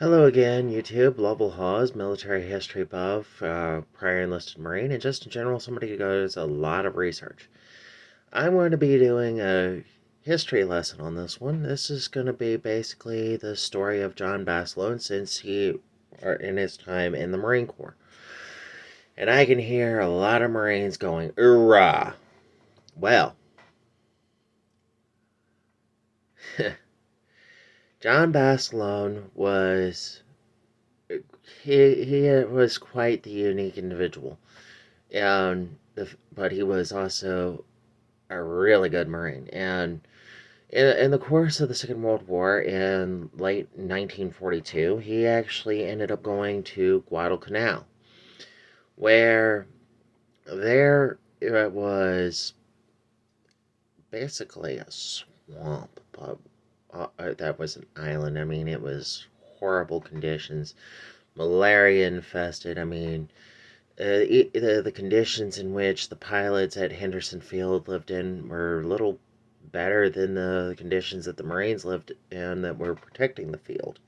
Hello again, YouTube. Lovell Hawes, military history buff, prior enlisted Marine, and just in general, somebody who does a lot of research. I'm going to be doing a history lesson on this one. This is going to be basically the story of John Basilone since he, or in his time in the Marine Corps. And I can hear a lot of Marines going, "Hoorah!" Well, John Basilone was he was quite the unique individual. But he was also a really good Marine. And in the course of the Second World War in late 1942, he actually ended up going to Guadalcanal, where there it was basically a swamp, but that was an island. I mean, it was horrible conditions, malaria infested. I mean, the conditions in which the pilots at Henderson Field lived in were little better than the conditions that the Marines lived in that were protecting the field.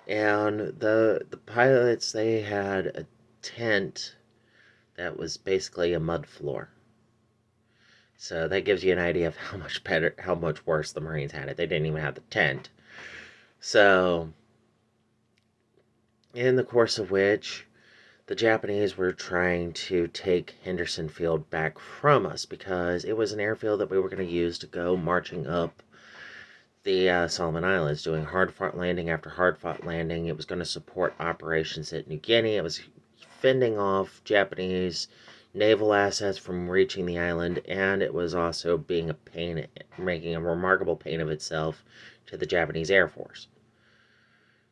And the pilots, they had a tent that was basically a mud floor. So that gives you an idea of how much better, how much worse the Marines had it. They didn't even have the tent. So, in the course of which the Japanese were trying to take Henderson Field back from us because it was an airfield that we were going to use to go marching up the Solomon Islands, doing hard fought landing after hard fought landing. It was going to support operations at New Guinea. It was fending off Japanese naval assets from reaching the island, and it was also being a pain, making a remarkable pain of itself to the Japanese Air Force.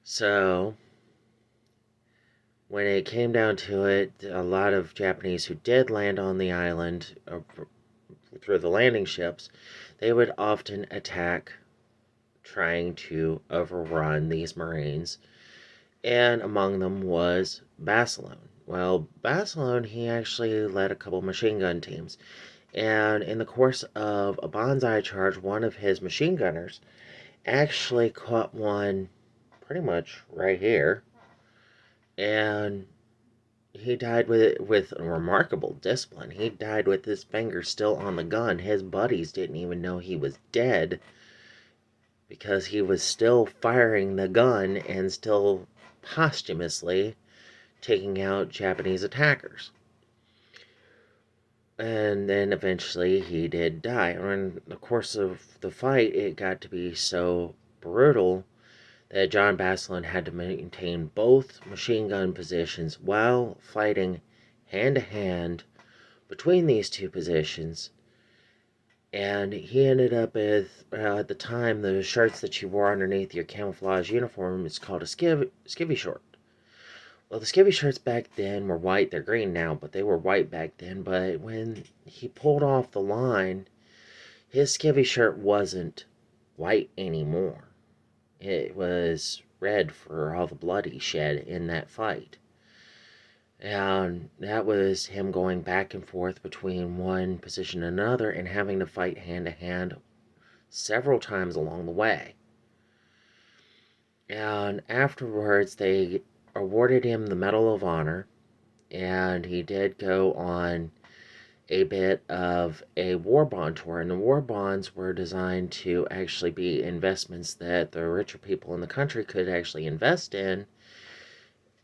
So, when it came down to it, a lot of Japanese who did land on the island through the landing ships, they would often attack trying to overrun these Marines, and among them was Basilone. Well, Basilone, he actually led a couple machine gun teams, and in the course of a banzai charge, one of his machine gunners actually caught one pretty much right here, and he died with remarkable discipline. He died with his finger still on the gun. His buddies didn't even know he was dead because he was still firing the gun and still posthumously taking out Japanese attackers. And then eventually he did die. And in the course of the fight, it got to be so brutal that John Basilone had to maintain both machine gun positions while fighting hand to hand between these two positions. And he ended up with, at the time, the shirts that you wore underneath your camouflage uniform is called a skivvy short. Well, the skivvy shirts back then were white. They're green now, but they were white back then. But when he pulled off the line, his skivvy shirt wasn't white anymore. It was red for all the blood he shed in that fight. And that was him going back and forth between one position and another and having to fight hand to hand several times along the way. And afterwards, they awarded him the Medal of Honor, and he did go on a bit of a war bond tour. And the war bonds were designed to actually be investments that the richer people in the country could actually invest in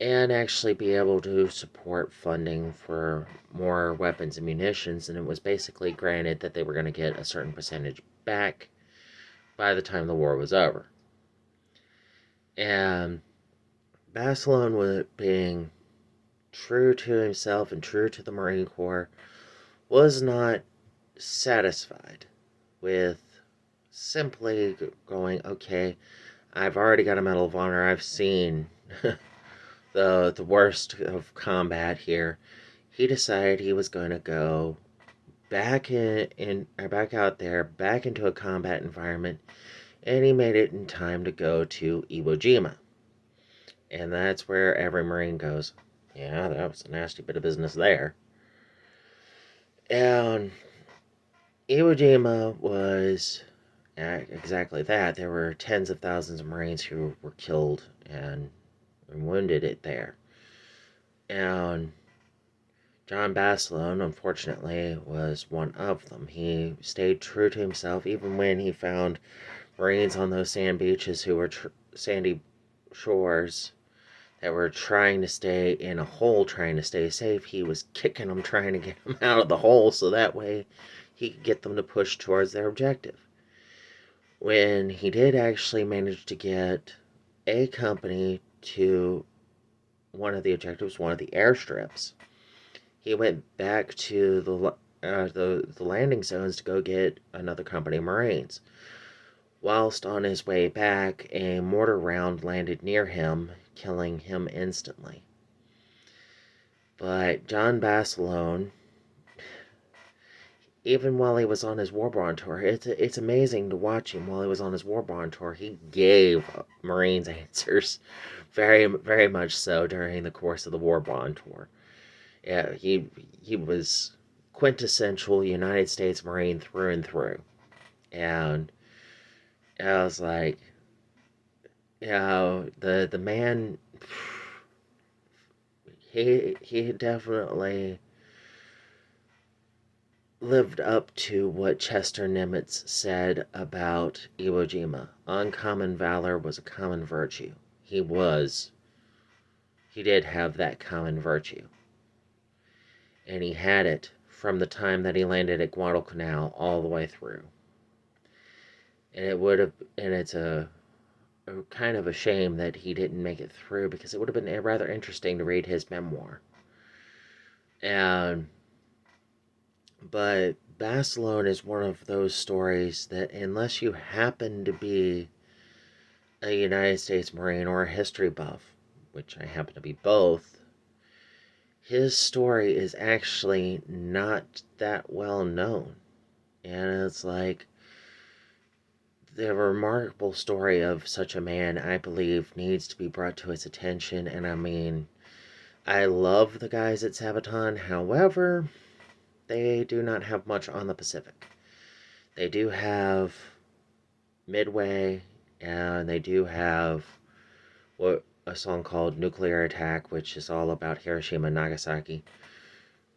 and actually be able to support funding for more weapons and munitions. And it was basically granted that they were going to get a certain percentage back by the time the war was over. And Basilone, was being true to himself and true to the Marine Corps, was not satisfied with simply going, okay, I've already got a Medal of Honor. I've seen the worst of combat here. He decided he was going to go back back out there, back into a combat environment, and he made it in time to go to Iwo Jima. And that's where every Marine goes, yeah, that was a nasty bit of business there. And Iwo Jima was exactly that. There were tens of thousands of Marines who were killed and wounded it there. And John Basilone, unfortunately, was one of them. He stayed true to himself even when he found Marines on those sand beaches who were sandy shores that were trying to stay in a hole, trying to stay safe. He was kicking them, trying to get them out of the hole so that way he could get them to push towards their objective. When he did actually manage to get a company to one of the objectives, one of the airstrips, he went back to the landing zones to go get another company of Marines. Whilst on his way back, a mortar round landed near him, killing him instantly. But John Basilone, even while he was on his war bond tour, it's amazing to watch him while he was on his war bond tour. He gave Marines answers, very much so during the course of the war bond tour. Yeah, he was quintessential United States Marine through and through, and I was like, the man, he definitely lived up to what Chester Nimitz said about Iwo Jima. Uncommon valor was a common virtue. He did have that common virtue. And he had it from the time that he landed at Guadalcanal all the way through. And it's a kind of a shame that he didn't make it through because it would have been rather interesting to read his memoir. And but Basilone is one of those stories that, unless you happen to be a United States Marine or a history buff, which I happen to be both, his story is actually not that well known. And it's like the remarkable story of such a man, I believe, needs to be brought to his attention. And I mean, I love the guys at Sabaton, however, they do not have much on the Pacific. They do have Midway, and they do have a song called Nuclear Attack, which is all about Hiroshima and Nagasaki.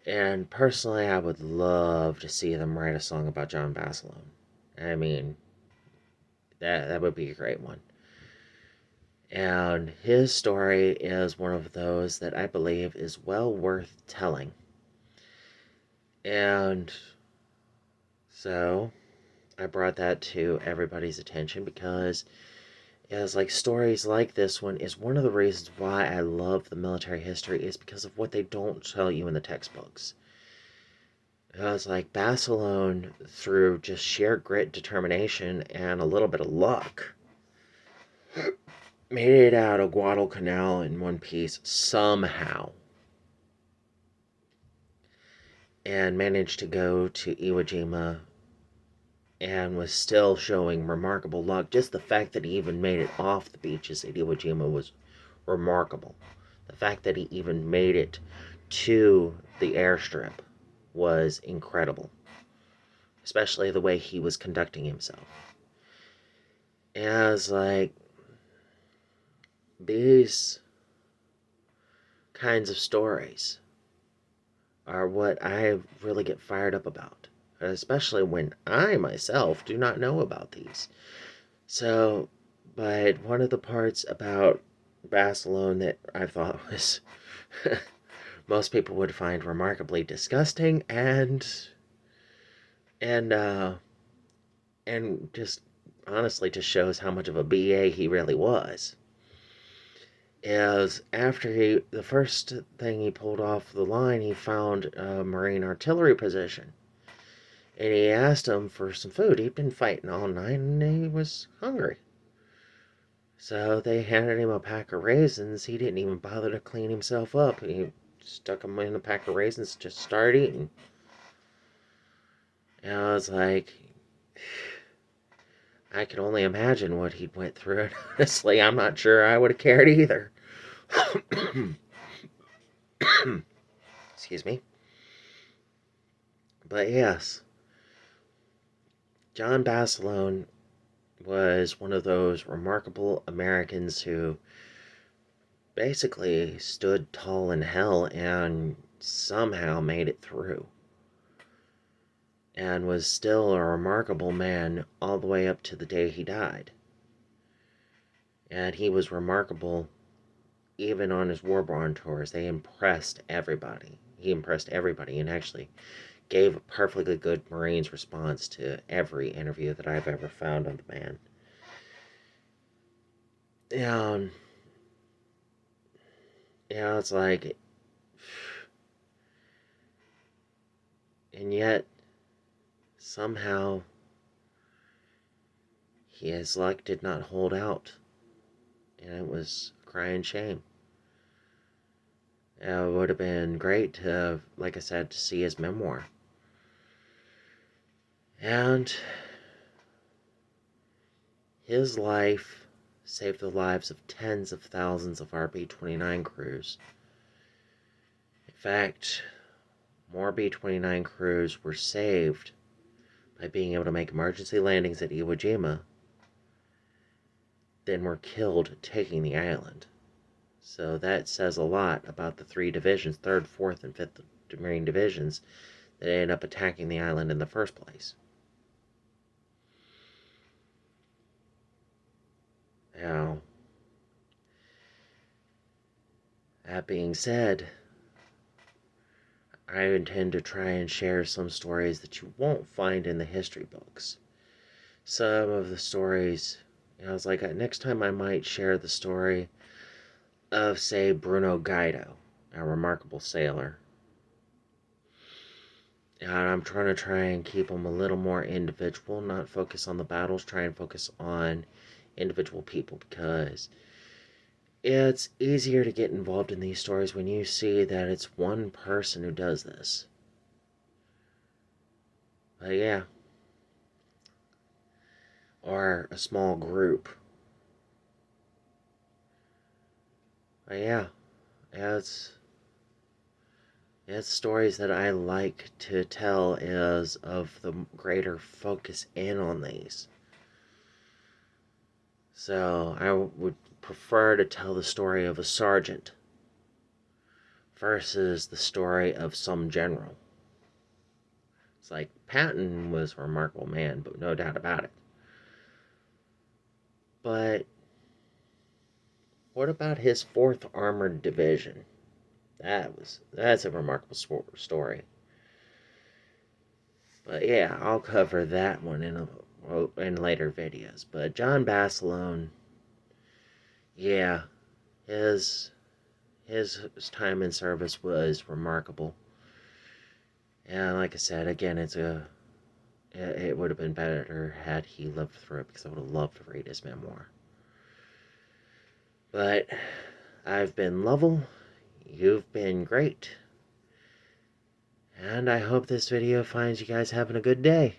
And personally, I would love to see them write a song about John Basilone. I mean, that would be a great one. And his story is one of those that I believe is well worth telling. And so I brought that to everybody's attention because it's like stories like this one is one of the reasons why I love the military history is because of what they don't tell you in the textbooks. It was like Basilone, through just sheer grit, determination, and a little bit of luck, made it out of Guadalcanal in one piece somehow, and managed to go to Iwo Jima and was still showing remarkable luck. Just the fact that he even made it off the beaches at Iwo Jima was remarkable. The fact that he even made it to the airstrip was incredible, especially the way he was conducting himself. And I was like, these kinds of stories are what I really get fired up about, especially when I myself do not know about these. So, but one of the parts about Basilone that I thought was most people would find remarkably disgusting and uh and just honestly just shows how much of a BA he really was. Is after the first thing he pulled off the line, he found a Marine artillery position. And he asked him for some food. He'd been fighting all night and he was hungry. So they handed him a pack of raisins. He didn't even bother to clean himself up. He stuck them in a pack of raisins, just started eating. And I was like, I can only imagine what he went through. And honestly, I'm not sure I would have cared either. Excuse me. But yes, John Basilone was one of those remarkable Americans who basically stood tall in hell and somehow made it through. And was still a remarkable man all the way up to the day he died. And he was remarkable even on his war bond tours. They impressed everybody. He impressed everybody and actually gave a perfectly good Marines response to every interview that I've ever found on the man. And, it's like, and yet, somehow, his luck did not hold out. And it was a crying shame. It would have been great to, like I said, to see his memoir. And his life saved the lives of tens of thousands of our B-29 crews. In fact, more B-29 crews were saved by being able to make emergency landings at Iwo Jima than were killed taking the island. So that says a lot about the three divisions, 3rd, 4th, and 5th Marine Divisions, that ended up attacking the island in the first place. Now, that being said, I intend to try and share some stories that you won't find in the history books. Some of the stories, I was like, next time I might share the story of, say, Bruno Guido, a remarkable sailor. And I'm trying to keep him a little more individual, not focus on the battles, try and focus on individual people, because it's easier to get involved in these stories when you see that it's one person who does this. But yeah. Or a small group. But yeah. It's stories that I like to tell as of the greater focus in on these. So I would prefer to tell the story of a sergeant versus the story of some general. It's like Patton was a remarkable man, but no doubt about it. But what about his 4th Armored Division? That's a remarkable story. But yeah, I'll cover that one in later videos. But John Basilone, yeah, his time in service was remarkable. And like I said, again, it would have been better had he lived through it, because I would have loved to read his memoir. But I've been Lovell. You've been great. And I hope this video finds you guys having a good day.